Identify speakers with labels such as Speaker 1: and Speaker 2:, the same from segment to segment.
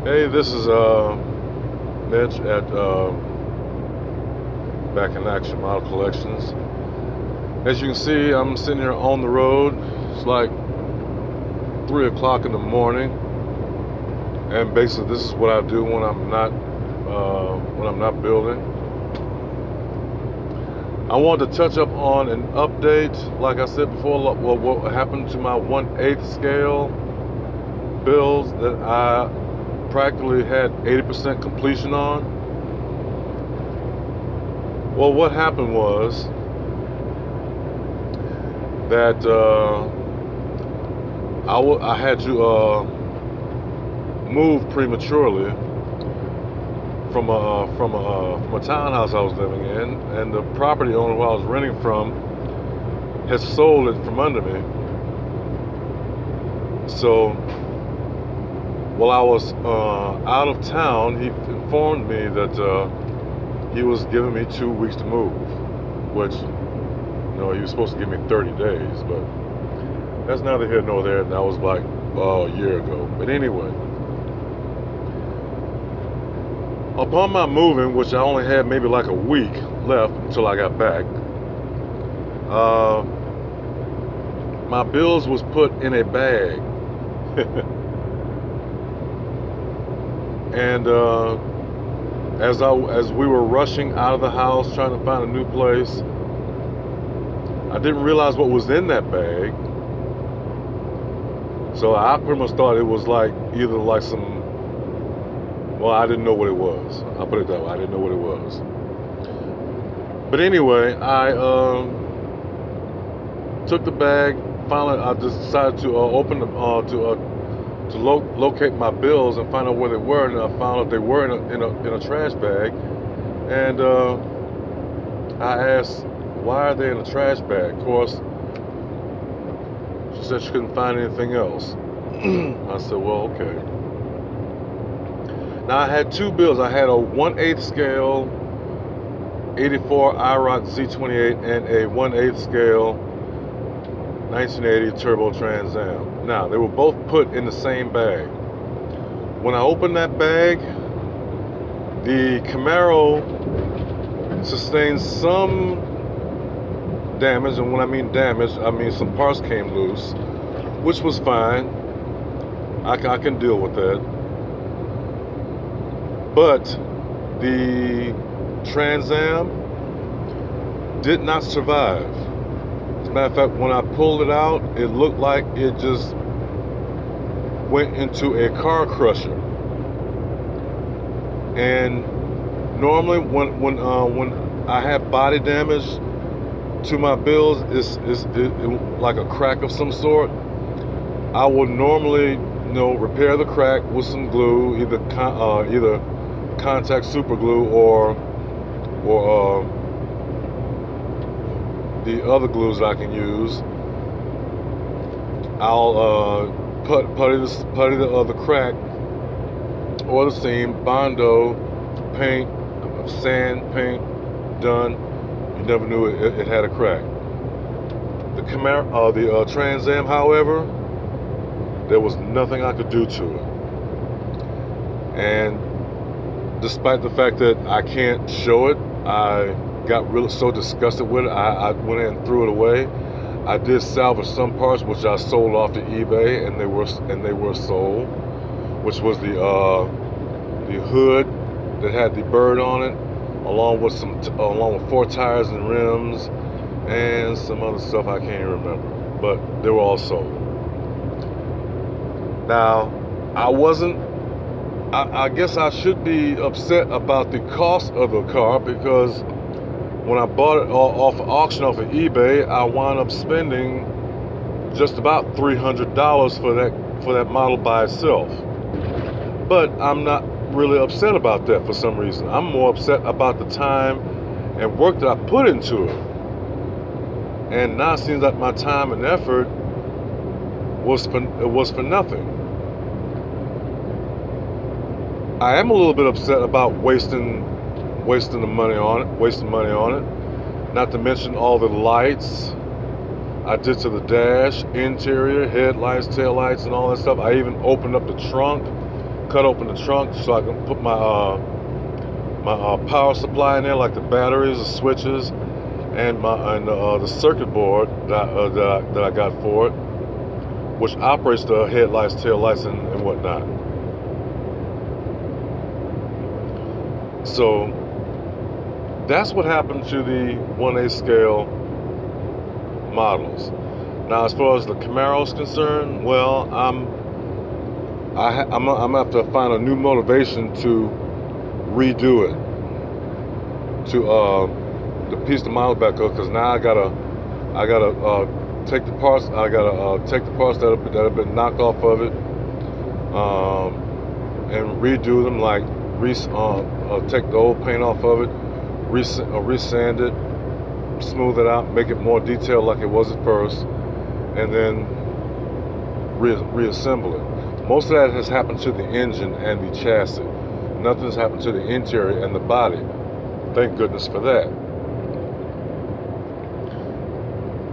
Speaker 1: Hey, this is Mitch at Back in Action Model Collections. As you can see, I'm sitting here on the road. It's like 3 o'clock in the morning, and basically this is what I do when I'm not building. I wanted to touch up on an update, like I said before, what happened to my 1/8 scale builds that I practically had 80% completion on. Well, what happened was that I had to move prematurely from a townhouse I was living in, and the property owner who I was renting from had sold it from under me. So while I was out of town, he informed me that he was giving me 2 weeks to move, which, he was supposed to give me 30 days, but that's neither here nor there. And that was like a year ago. But anyway, upon my moving, which I only had maybe like a week left until I got back, my bills was put in a bag. And as we were rushing out of the house trying to find a new place, I didn't realize what was in that bag. So I pretty much thought it was like either like I didn't know what it was. I'll put it that way. I didn't know what it was. But anyway, I took the bag. Finally, I just decided to open the to locate my bills and find out where they were, and I found out they were in a trash bag. And I asked, why are they in a trash bag? Of course, she said she couldn't find anything else. I said, well, okay. Now I had 2 bills. I had a 1/8 scale 84 IROC Z28 and a 1/8 scale 1980 Turbo Trans Am. Now, they were both put in the same bag. When I opened that bag, the Camaro sustained some damage, and when I mean damage, I mean some parts came loose, which was fine. I can deal with that. But the Trans Am did not survive. As a matter of fact, when I pulled it out, it looked like it just went into a car crusher. And normally, when I have body damage to my bills, it's like a crack of some sort. I would normally, repair the crack with some glue, either contact super glue or the other glues I can use. I'll putty the crack or the seam, Bondo, paint, sand, paint, done. You never knew it had a crack. The Camaro, the Trans Am, however, there was nothing I could do to it. And despite the fact that I can't show it, I got really so disgusted with it, I went in and threw it away. I did salvage some parts, which I sold off to eBay, and they were sold, which was the hood that had the bird on it, along with 4 tires and rims, and some other stuff I can't even remember, but they were all sold. Now, I guess I should be upset about the cost of the car, because when I bought it off auction off of eBay, I wound up spending just about $300 for that model by itself. But I'm not really upset about that for some reason. I'm more upset about the time and work that I put into it. And now it seems like my time and effort was for nothing. I am a little bit upset about wasting money on it. Not to mention all the lights I did to the dash, interior, headlights, taillights, and all that stuff. I even opened up the trunk cut open the trunk so I can put my power supply in there, like the batteries, the switches, and the circuit board that I got for it, which operates the headlights, taillights, and whatnot. So that's what happened to the 1/8 scale models. Now, as far as the Camaro is concerned, well, I'm gonna have to find a new motivation to redo it, to piece the model back up, because now I gotta take the parts. I gotta take the parts that have been knocked off of it, and redo them, like take the old paint off of it, resand it, smooth it out, make it more detailed like it was at first, and then reassemble it. Most of that has happened to the engine and the chassis. Nothing's happened to the interior and the body. Thank goodness for that.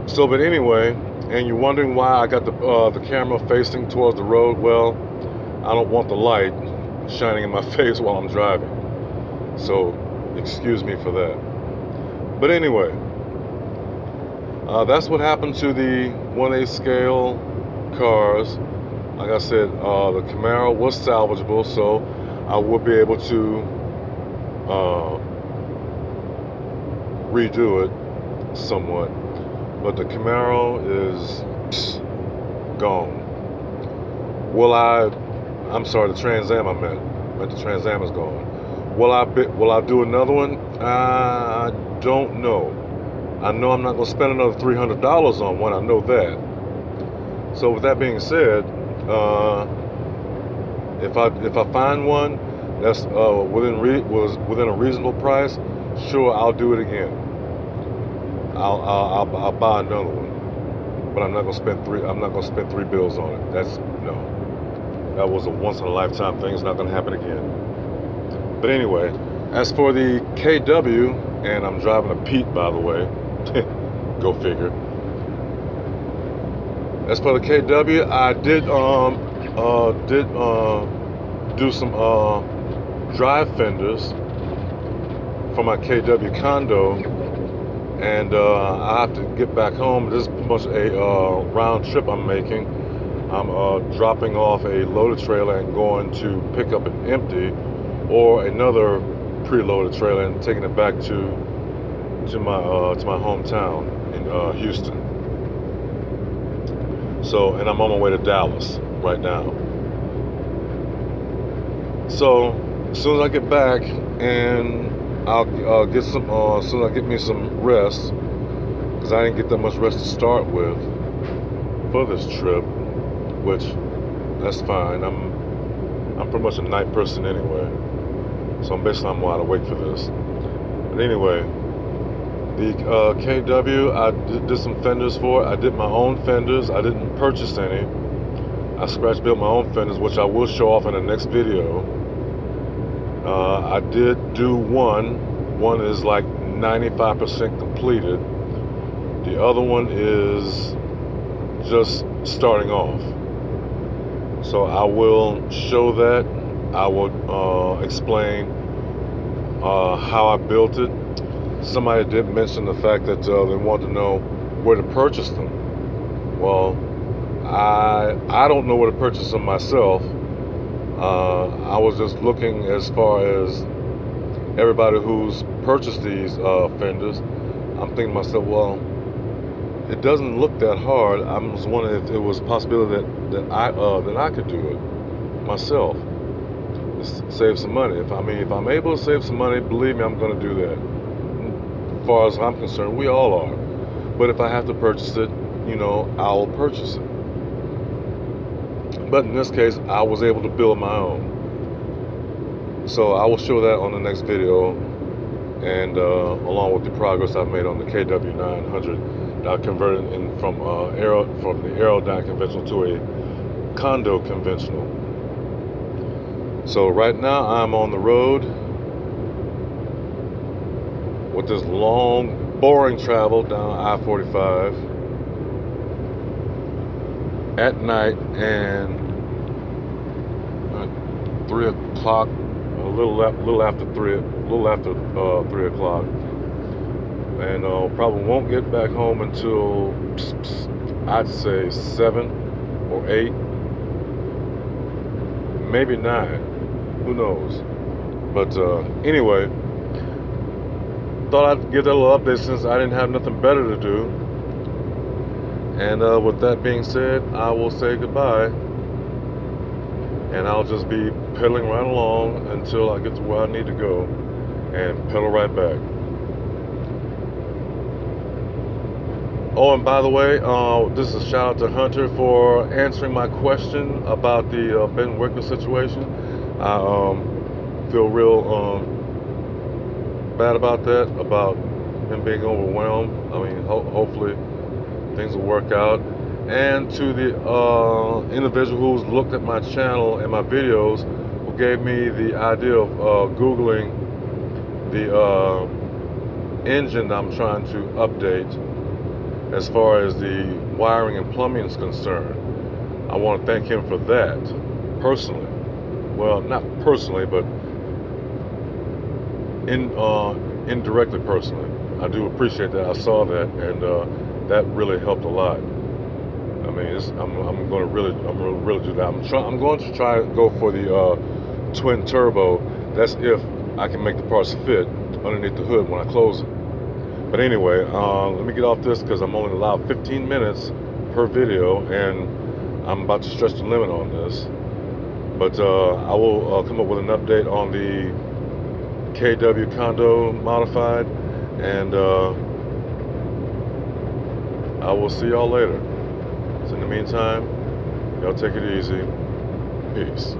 Speaker 1: So, but anyway, and you're wondering why I got the camera facing towards the road. Well, I don't want the light shining in my face while I'm driving. So, excuse me for that. But anyway, that's what happened to the 1/8 scale cars. Like I said, the Camaro was salvageable, so I would be able to redo it somewhat. But the Camaro is gone. I'm sorry, the Trans Am I meant the Trans Am is gone. Will I do another one? I don't know. I know I'm not going to spend another $300 on one. I know that. So with that being said, if I find one that's within a reasonable price, sure, I'll do it again. I'll buy another one, but I'm not gonna spend three bills on it. That was a once in a lifetime thing. It's not gonna happen again. But anyway, as for the KW, and I'm driving a Pete, by the way. Go figure. As for the KW, I did do some drive fenders for my KW condo, and I have to get back home. This is pretty much a round trip I'm making. I'm dropping off a loaded trailer and going to pick up an empty or another preloaded trailer and taking it back to my hometown in Houston. So, and I'm on my way to Dallas right now. So, as soon as I get back, and I'll get some, as soon as I get me some rest, because I didn't get that much rest to start with for this trip, which that's fine. I'm pretty much a night person anyway, so I'm wide awake for this. But anyway, the KW, I did some fenders for it. I did my own fenders. I didn't purchase any. I scratch built my own fenders, which I will show off in the next video. I did do one. One is like 95% completed. The other one is just starting off. So I will show that. I will explain how I built it. Somebody did mention the fact that they wanted to know where to purchase them. Well, I don't know where to purchase them myself. I was just looking as far as everybody who's purchased these fenders. I'm thinking to myself, well, it doesn't look that hard. I was wondering if it was a possibility that I could do it myself, save some money. If I'm able to save some money, believe me, I'm going to do that. As far as I'm concerned, we all are. But if I have to purchase it, I'll purchase it. But in this case, I was able to build my own. So I will show that on the next video, and along with the progress I've made on the KW900, that I converted from the Aerodyne conventional to a condo conventional. So right now I'm on the road with this long, boring travel down I-45 at night, and 3 o'clock, a little after 3 o'clock, and probably won't get back home until I'd say 7 or 8, maybe 9, who knows. But anyway, thought I'd give that a little update since I didn't have nothing better to do. And with that being said, I will say goodbye, and I'll just be pedaling right along until I get to where I need to go and pedal right back. Oh, and by the way, this is a shout out to Hunter for answering my question about the Ben Wicker situation. I feel real bad about that, about him being overwhelmed. I mean, hopefully things will work out. And to the individual who's looked at my channel and my videos, who gave me the idea of Googling the engine I'm trying to update as far as the wiring and plumbing is concerned. I want to thank him for that personally. Well, not personally, but indirectly personally. I do appreciate that. I saw that, and that really helped a lot. I mean, I'm going to really do that. I'm going to try to go for the twin turbo. That's if I can make the parts fit underneath the hood when I close it. But anyway, let me get off this because I'm only allowed 15 minutes per video, and I'm about to stretch the limit on this. But I will come up with an update on the KW Condo Modified, and I will see y'all later. So in the meantime, y'all take it easy. Peace.